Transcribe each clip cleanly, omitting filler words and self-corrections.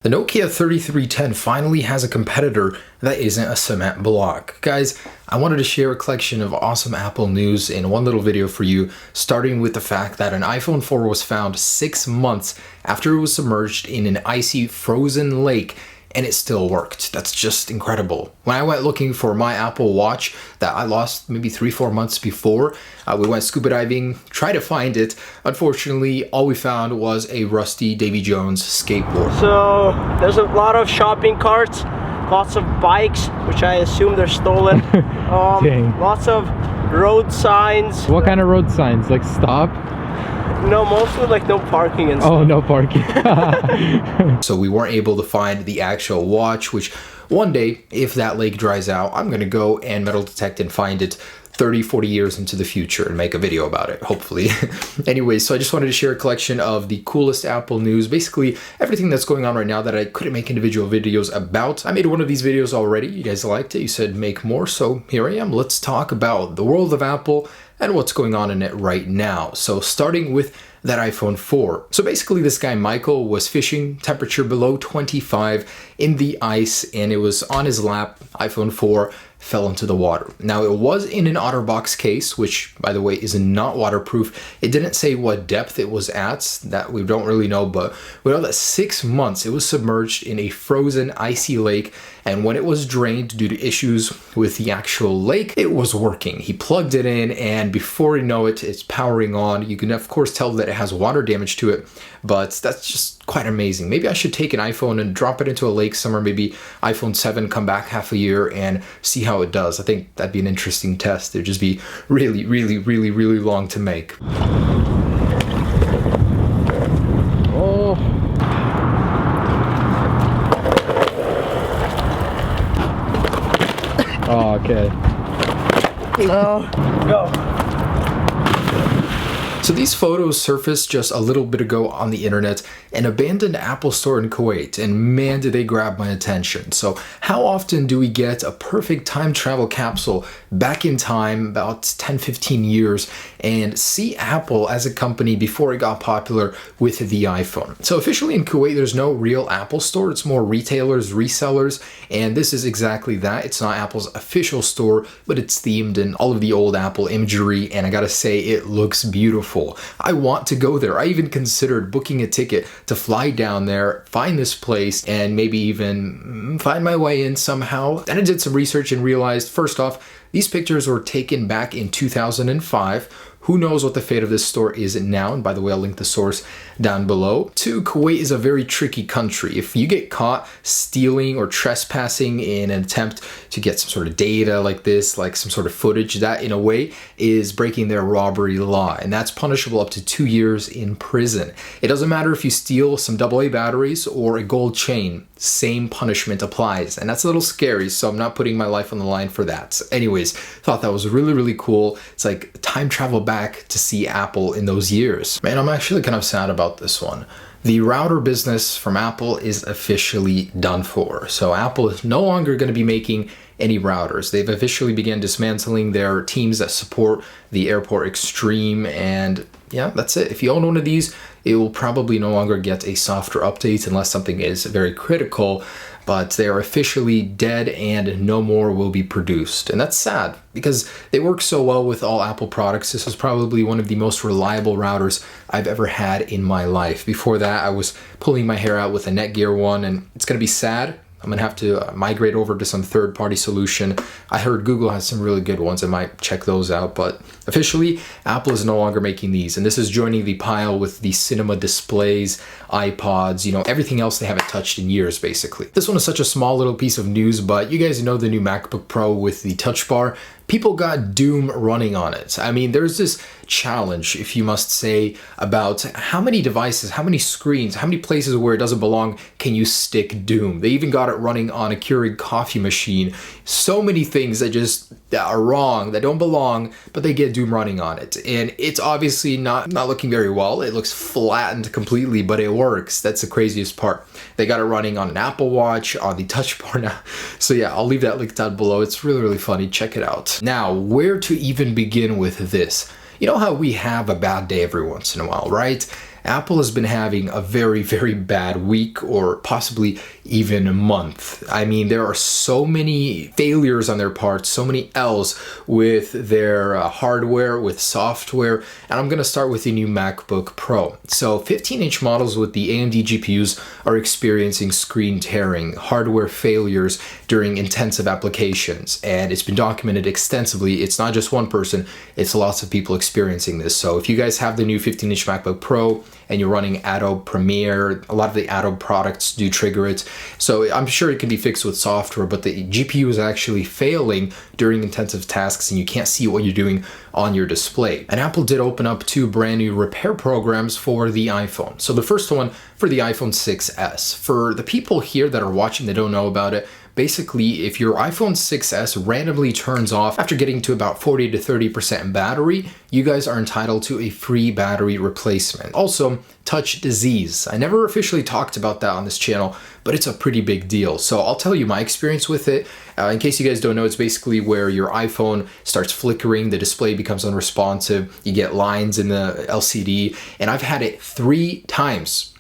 The Nokia 3310 finally has a competitor that isn't a cement block. Guys, I wanted to share a collection of awesome Apple news in one little video for you, starting with the fact that an iPhone 4 was found 6 months after it was submerged in an icy frozen lake, and it still worked. That's just incredible. When I went looking for my Apple Watch that I lost maybe 3-4 months before, we went scuba diving, tried to find it. Unfortunately, all we found was a rusty Davy Jones skateboard. So there's a lot of shopping carts, lots of bikes, which I assume they're stolen. Lots of road signs. What kind of road signs? Like stop? No, mostly like no parking and stuff. Oh, no parking. So we weren't able to find the actual watch, which one day, if that lake dries out, I'm gonna go and metal detect and find it 30-40 years into the future and make a video about it, hopefully. Anyways, so I just wanted to share a collection of the coolest Apple news, basically everything that's going on right now that I couldn't make individual videos about. I made one of these videos already. You guys liked it. You said make more, so here I am. Let's talk about the world of Apple and what's going on in it right now. So starting with that iPhone 4. So basically this guy Michael was fishing, temperature below 25 in the ice, and it was on his lap. iPhone 4 fell into the water. Now it was in an OtterBox case, which by the way is not waterproof. It didn't say what depth it was at, that we don't really know, but we know that 6 months it was submerged in a frozen icy lake, and when it was drained due to issues with the actual lake, it was working. He plugged it in, and before you know it, it's powering on. You can of course tell that it has water damage to it, but that's just quite amazing. Maybe I should take an iPhone and drop it into a lake somewhere, maybe iPhone 7, come back half a year and see how it does. I think that'd be an interesting test. It'd just be really, really, really, really long to make. Oh. Oh, okay. No, go. So these photos surfaced just a little bit ago on the internet, an abandoned Apple store in Kuwait, and man did they grab my attention. So how often do we get a perfect time travel capsule back in time, about 10-15 years, and see Apple as a company before it got popular with the iPhone? So officially in Kuwait there's no real Apple store, it's more retailers, resellers, and this is exactly that. It's not Apple's official store, but it's themed in all of the old Apple imagery, and I gotta say it looks beautiful. I want to go there. I even considered booking a ticket to fly down there, find this place, and maybe even find my way in somehow. Then I did some research and realized, first off, these pictures were taken back in 2005. Who knows what the fate of this store is now? And by the way, I'll link the source down below. 2, Kuwait is a very tricky country. If you get caught stealing or trespassing in an attempt to get some sort of data like this, like some sort of footage, that in a way is breaking their robbery law. And that's punishable up to 2 years in prison. It doesn't matter if you steal some AA batteries or a gold chain. Same punishment applies. And that's a little scary, so I'm not putting my life on the line for that. Anyways, thought that was really, really cool. It's like time travel back to see Apple in those years. Man, I'm actually kind of sad about this one. The router business from Apple is officially done for. So Apple is no longer going to be making any routers. They've officially begun dismantling their teams that support the Airport Extreme, and yeah, that's it. If you own one of these, it will probably no longer get a software update unless something is very critical, but they are officially dead and no more will be produced. And that's sad because they work so well with all Apple products. This is probably one of the most reliable routers I've ever had in my life. Before that, I was pulling my hair out with a Netgear one, and it's gonna be sad. I'm gonna have to migrate over to some third-party solution. I heard Google has some really good ones. I might check those out, but officially Apple is no longer making these, and this is joining the pile with the cinema displays, iPods, you know, everything else they haven't touched in years basically. This one is such a small little piece of news, but you guys know the new MacBook Pro with the touch bar. People got Doom running on it. I mean, there's this challenge, if you must say, about how many devices, how many screens, how many places where it doesn't belong can you stick Doom. They even got it running on a Keurig coffee machine. So many things that just are wrong, that don't belong, but they get Doom running on it. And it's obviously not looking very well. It looks flattened completely, but it works. That's the craziest part. They got it running on an Apple Watch, on the touch bar now. So yeah, I'll leave that link down below. It's really, really funny. Check it out. Now, where to even begin with this? You know how we have a bad day every once in a while, right? Apple has been having a very, very bad week, or possibly even a month. I mean, there are so many failures on their parts, so many L's with their hardware, with software, and I'm going to start with the new MacBook Pro. So 15-inch models with the AMD GPUs are experiencing screen tearing, hardware failures during intensive applications, and it's been documented extensively. It's not just one person, it's lots of people experiencing this. So if you guys have the new 15-inch MacBook Pro and you're running Adobe Premiere, a lot of the Adobe products do trigger it. So I'm sure it can be fixed with software, but the GPU is actually failing during intensive tasks and you can't see what you're doing on your display. And Apple did open up 2 brand new repair programs for the iPhone. So the first one for the iPhone 6s. For the people here that are watching that don't know about it, basically, if your iPhone 6s randomly turns off after getting to about 40 to 30% battery, you guys are entitled to a free battery replacement. Also, touch disease. I never officially talked about that on this channel, but it's a pretty big deal. So I'll tell you my experience with it. In case you guys don't know, it's basically where your iPhone starts flickering, the display becomes unresponsive, you get lines in the LCD, and I've had it 3 times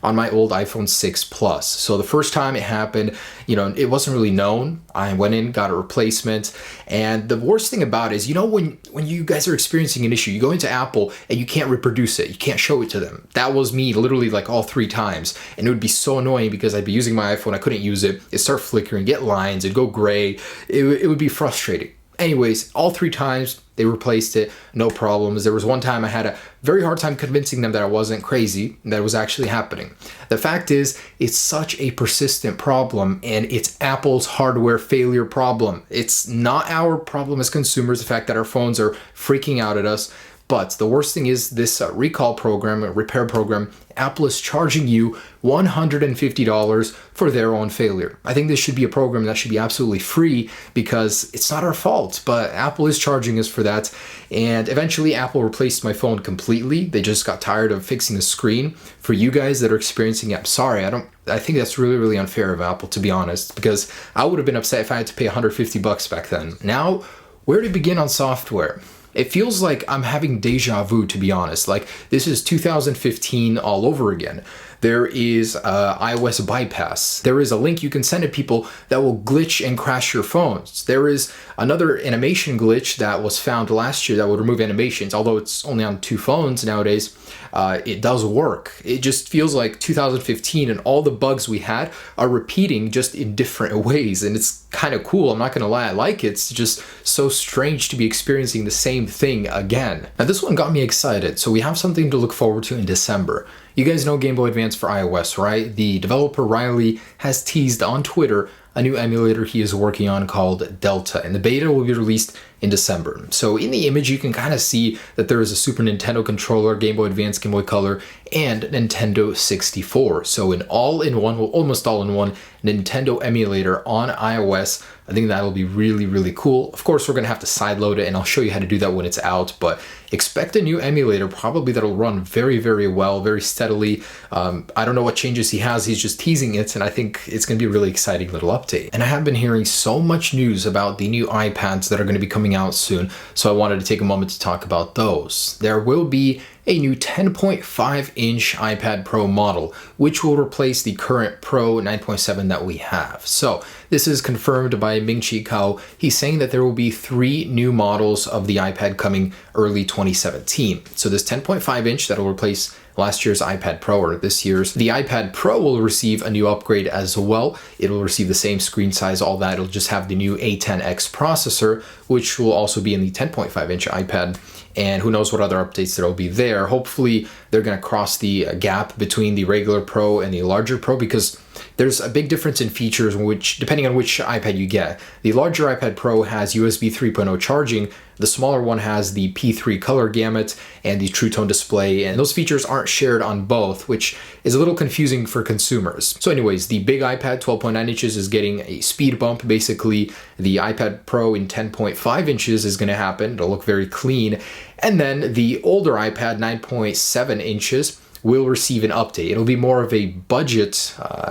on my old iPhone 6 Plus. So the first time it happened, it wasn't really known. I went in, got a replacement. And the worst thing about it is, when you guys are experiencing an issue, you go into Apple and you can't reproduce it. You can't show it to them. That was me literally like all 3 times. And it would be so annoying because I'd be using my iPhone, I couldn't use it. It'd start flickering, get lines, it'd go gray. It would be frustrating. Anyways, all 3 times they replaced it, no problems. There was one time I had a very hard time convincing them that I wasn't crazy, that it was actually happening. The fact is, it's such a persistent problem and it's Apple's hardware failure problem. It's not our problem as consumers, the fact that our phones are freaking out at us. But the worst thing is this recall program, repair program, Apple is charging you $150 for their own failure. I think this should be a program that should be absolutely free because it's not our fault, but Apple is charging us for that. And eventually Apple replaced my phone completely. They just got tired of fixing the screen. For you guys that are experiencing it, I'm sorry, I think that's really, really unfair of Apple, to be honest, because I would have been upset if I had to pay $150 back then. Now, where to begin on software? It feels like I'm having deja vu, to be honest. Like, this is 2015 all over again. There is iOS bypass. There is a link you can send to people that will glitch and crash your phones. There is another animation glitch that was found last year that would remove animations, although it's only on 2 phones nowadays. It does work. It just feels like 2015 and all the bugs we had are repeating just in different ways. And it's kind of cool. I'm not going to lie. I like it. It's just so strange to be experiencing the same thing again. Now, this one got me excited. So we have something to look forward to in December. You guys know Game Boy Advance for iOS, right? The developer Riley has teased on Twitter a new emulator he is working on called Delta, and the beta will be released in December. So in the image, you can kind of see that there is a Super Nintendo controller, Game Boy Advance, Game Boy Color, and Nintendo 64. So an all-in-one, well, almost all-in-one Nintendo emulator on iOS. I think that'll be really, really cool. Of course, we're going to have to sideload it, and I'll show you how to do that when it's out, but expect a new emulator, probably that'll run very, very well, very steadily. I don't know what changes he has. He's just teasing it, and I think it's going to be a really exciting little update. And I have been hearing so much news about the new iPads that are going to be coming out soon, so I wanted to take a moment to talk about those. There will be a new 10.5-inch iPad Pro model, which will replace the current Pro 9.7 that we have. So this is confirmed by Ming-Chi Kao. He's saying that there will be 3 new models of the iPad coming early 2017. So this 10.5-inch that will replace last year's iPad Pro, or this year's. The iPad Pro will receive a new upgrade as well. It'll receive the same screen size, all that. It'll just have the new A10X processor, which will also be in the 10.5-inch iPad. And who knows what other updates there will be there. Hopefully they're going to cross the gap between the regular Pro and the larger Pro, because there's a big difference in features which, depending on which iPad you get. The larger iPad Pro has USB 3.0 charging. The smaller one has the P3 color gamut and the True Tone display, and those features aren't shared on both, which is a little confusing for consumers. So anyways, the big iPad 12.9 inches is getting a speed bump. Basically, the iPad Pro in 10.5 inches is going to happen. It'll look very clean. And then the older iPad 9.7 inches will receive an update. It'll be more of a budget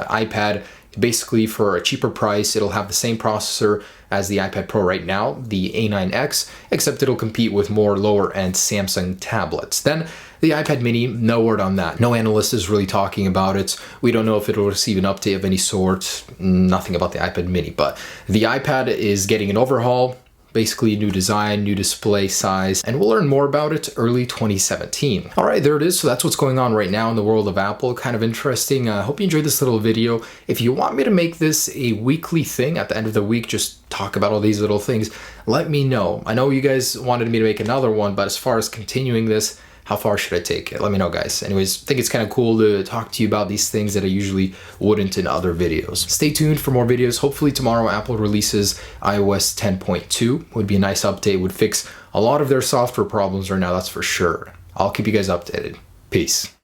iPad, basically for a cheaper price. It'll have the same processor as the iPad Pro right now, the A9X, except it'll compete with more lower-end Samsung tablets. Then the iPad mini, no word on that. No analyst is really talking about it. We don't know if it'll receive an update of any sort. Nothing about the iPad mini, but the iPad is getting an overhaul. Basically, new design, new display size, and we'll learn more about it early 2017. All right, there it is. So that's what's going on right now in the world of Apple. Kind of interesting. I hope you enjoyed this little video. If you want me to make this a weekly thing at the end of the week, just talk about all these little things, let me know. I know you guys wanted me to make another one, but as far as continuing this, how far should I take it? Let me know, guys. Anyways, I think it's kind of cool to talk to you about these things that I usually wouldn't in other videos. Stay tuned for more videos. Hopefully tomorrow Apple releases iOS 10.2. Would be a nice update. Would fix a lot of their software problems right now, that's for sure. I'll keep you guys updated. Peace.